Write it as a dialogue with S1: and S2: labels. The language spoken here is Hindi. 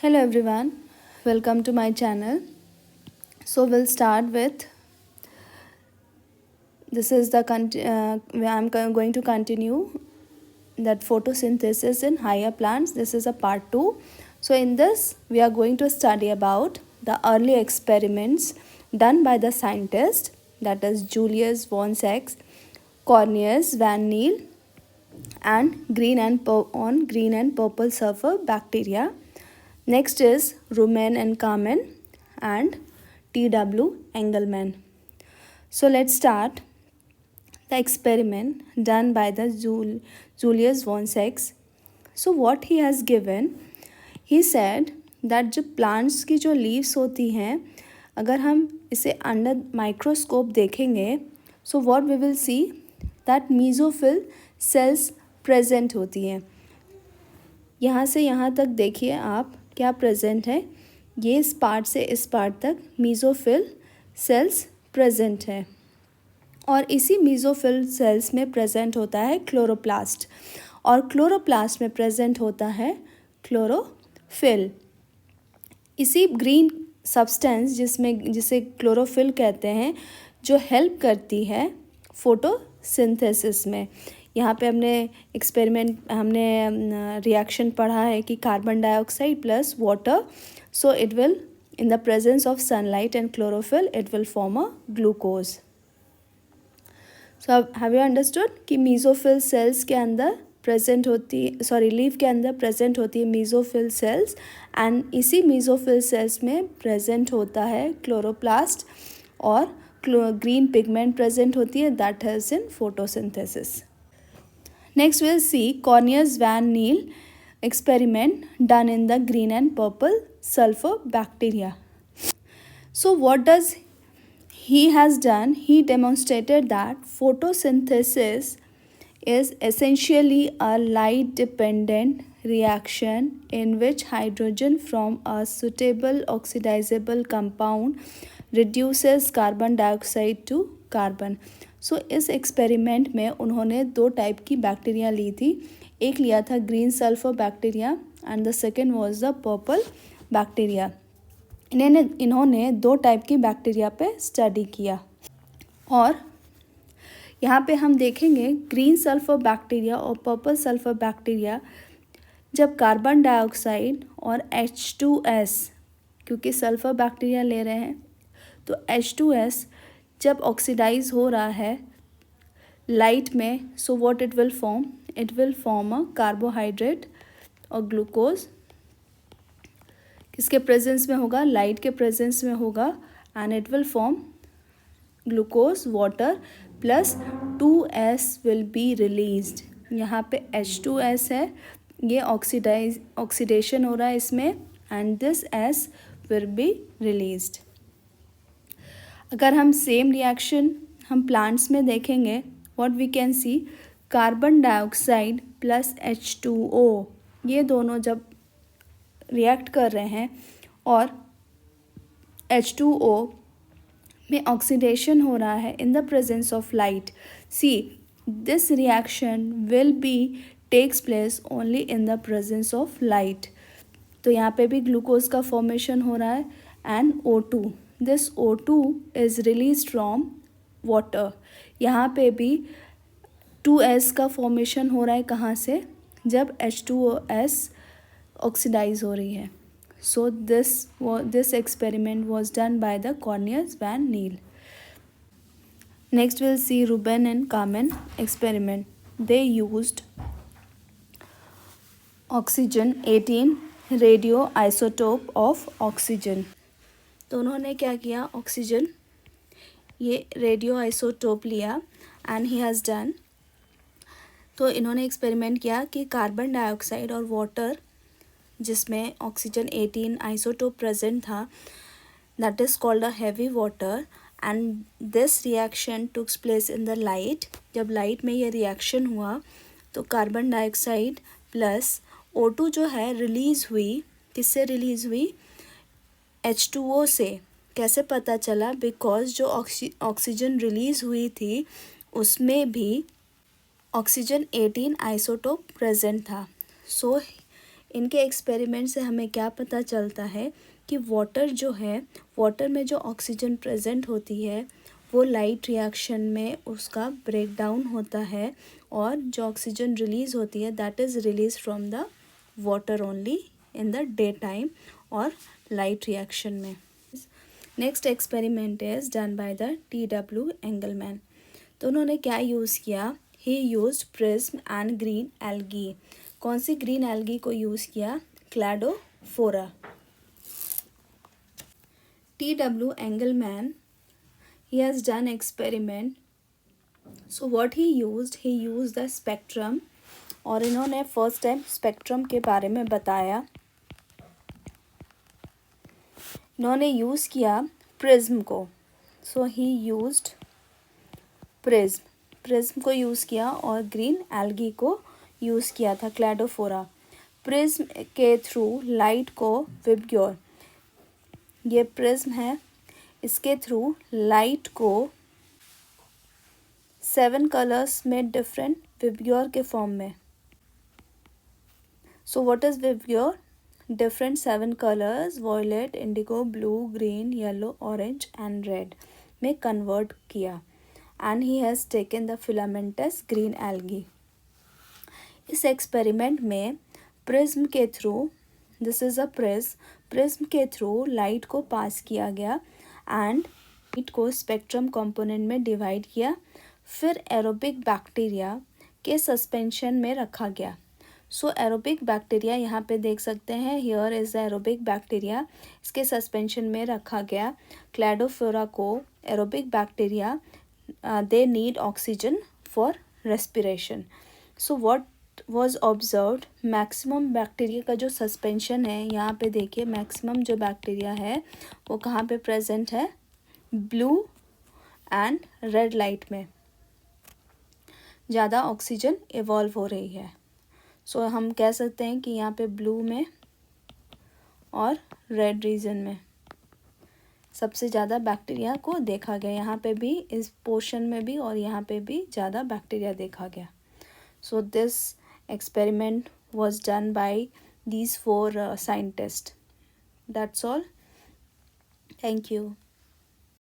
S1: Hello everyone, welcome to my channel. So we'll start with this is the going to continue that photosynthesis in higher plants. This is a part 2. So in this we are going to study about the early experiments done by the scientist, that is Julius von Sachs, Cornelius van Niel, and green and purple sulfur bacteria. Next is Rumen and Kamen and T.W. Engelmann. So let's start the experiment done by the Julius von Sachs. So what he has given, he said that जो plants की जो leaves होती हैं, अगर हम इसे under microscope देखेंगे, so what we will see that mesophyll cells present होती हैं. यहाँ से यहाँ तक देखिए आप क्या प्रेजेंट है. ये इस पार्ट से इस पार्ट तक मीज़ोफिल सेल्स प्रेजेंट है और इसी मीज़ोफिल सेल्स में प्रेजेंट होता है क्लोरोप्लास्ट और क्लोरोप्लास्ट में प्रेजेंट होता है क्लोरोफिल. इसी ग्रीन सब्सटेंस जिसे क्लोरोफिल कहते हैं जो हेल्प करती है फोटोसिंथेसिस में. यहाँ पे हमने रिएक्शन पढ़ा है कि carbon dioxide plus water, so it will in the presence of sunlight and chlorophyll it will form a glucose. So have you understood कि मीज़ोफिल सेल्स के अंदर प्रेजेंट होती लीफ के अंदर प्रेजेंट होती है मीज़ोफिल सेल्स एंड इसी मीज़ोफिल सेल्स में प्रेजेंट होता है क्लोरोप्लास्ट और ग्रीन पिगमेंट प्रेजेंट होती है, that helps in photosynthesis. Next we'll see Cornelius van Niel experiment done in the green and purple sulfur bacteria. So what does he has done? He demonstrated that photosynthesis is essentially a light dependent reaction in which hydrogen from a suitable oxidizable compound reduces carbon dioxide to carbon. सो इस एक्सपेरिमेंट में उन्होंने दो टाइप की बैक्टीरिया ली थी. एक लिया था green sulphur bacteria and the second was the purple bacteria. इन्होंने दो टाइप की बैक्टीरिया पे स्टडी किया और यहाँ पे हम देखेंगे ग्रीन सल्फर बैक्टीरिया और पर्पल सल्फर बैक्टीरिया जब कार्बन डाइऑक्साइड और H2S, क्योंकि सल्फर बैक्टीरिया ले रहे हैं तो H2S जब ऑक्सीडाइज हो रहा है लाइट में, so what it will form a carbohydrate और ग्लूकोज. किसके प्रेजेंस में होगा? लाइट के प्रेजेंस में होगा and it will form glucose water plus 2S will be released. यहाँ पे H2S है, ये ऑक्सीडेशन हो रहा है इसमें and this S will be released. अगर हम सेम रिएक्शन हम प्लांट्स में देखेंगे, what we can see, carbon dioxide plus H2O, ये दोनों जब रिएक्ट कर रहे हैं और H2O में ऑक्सीडेशन हो रहा है in the presence of light, see this reaction will be takes place only in the presence of light. तो यहाँ पे भी ग्लूकोज का फॉर्मेशन हो रहा है and O2. This O2 is release from water. यहाँ पे भी 2S का फॉर्मेशन हो रहा है कहाँ से? जब H2S ऑक्सीडाइज हो रही है. So this experiment was done by the Cornelius van Niel. Next will see Ruben and Kamen experiment. They used oxygen 18 radio isotope of oxygen. तो उन्होंने क्या किया, ऑक्सीजन ये रेडियो आइसोटोप लिया एंड ही हैज़ डन. तो इन्होंने एक्सपेरिमेंट किया कि कार्बन डाइऑक्साइड और वाटर जिसमें ऑक्सीजन 18 आइसोटोप प्रेजेंट था, that is called a heavy water and this reaction tooks place in the light. जब लाइट में ये रिएक्शन हुआ तो कार्बन डाइऑक्साइड प्लस O2 जो है रिलीज़ हुई. किससे रिलीज़ हुई? H2O से. कैसे पता चला? बिकॉज जो ऑक्सीजन रिलीज़ हुई थी उसमें भी ऑक्सीजन 18 आइसोटोप प्रेजेंट था. सो इनके एक्सपेरिमेंट से हमें क्या पता चलता है कि वाटर जो है, वाटर में जो ऑक्सीजन प्रेजेंट होती है वो लाइट रिएक्शन में उसका ब्रेक डाउन होता है, और जो ऑक्सीजन रिलीज़ होती है that is release from the water only in the day time और लाइट रिएक्शन में। Next experiment is done by the T.W. Engelmann. तो उन्होंने क्या यूज़ किया, ही used prism and green algae. कौन सी ग्रीन एल्गी को यूज़ किया, Cladophora. T.W. Engelmann, he has done experiment. So what he used the spectrum, और इन्होंने फर्स्ट टाइम स्पेक्ट्रम के बारे में बताया। इन्होंने यूज़ किया प्रिज्म को। सो ही यूज्ड प्रिज्म को यूज़ किया और ग्रीन एल्गी को यूज़ किया था, क्लैडोफोरा। प्रिज्म के थ्रू लाइट को विबग्योर, ये प्रिज्म है, इसके थ्रू लाइट को 7 कलर्स में डिफरेंट विबग्योर के फॉर्म में। So what is VIBGYOR, different 7 colours violet, indigo, blue, green, yellow, orange and red में कन्वर्ट किया, and he has taken the filamentous green algae. इस एक्सपेरिमेंट में प्रिज्म के through, this is a prism के थ्रू लाइट को पास किया गया एंड लाइट को स्पेक्ट्रम कंपोनेंट में डिवाइड किया, फिर एरोबिक बैक्टीरिया के सस्पेंशन में रखा गया। सो एरोबिक बैक्टीरिया यहाँ पे देख सकते हैं, here is the aerobic bacteria, इसके सस्पेंशन में रखा गया। क्लैडोफोरा को aerobic bacteria they need oxygen for respiration. So what was observed, maximum bacteria का जो सस्पेंशन है, यहाँ पे देखिए मैक्सिमम जो बैक्टीरिया है वो कहाँ पे प्रेजेंट है, ब्लू एंड रेड लाइट में ज़्यादा ऑक्सीजन इवॉल्व हो रही है। सो हम कह सकते हैं कि यहाँ पे ब्लू में और रेड रीजन में सबसे ज़्यादा बैक्टीरिया को देखा गया, यहाँ पे भी इस पोर्शन में भी और यहाँ पे भी ज़्यादा बैक्टीरिया देखा गया। So this experiment was done by these 4 scientists. That's all. Thank you.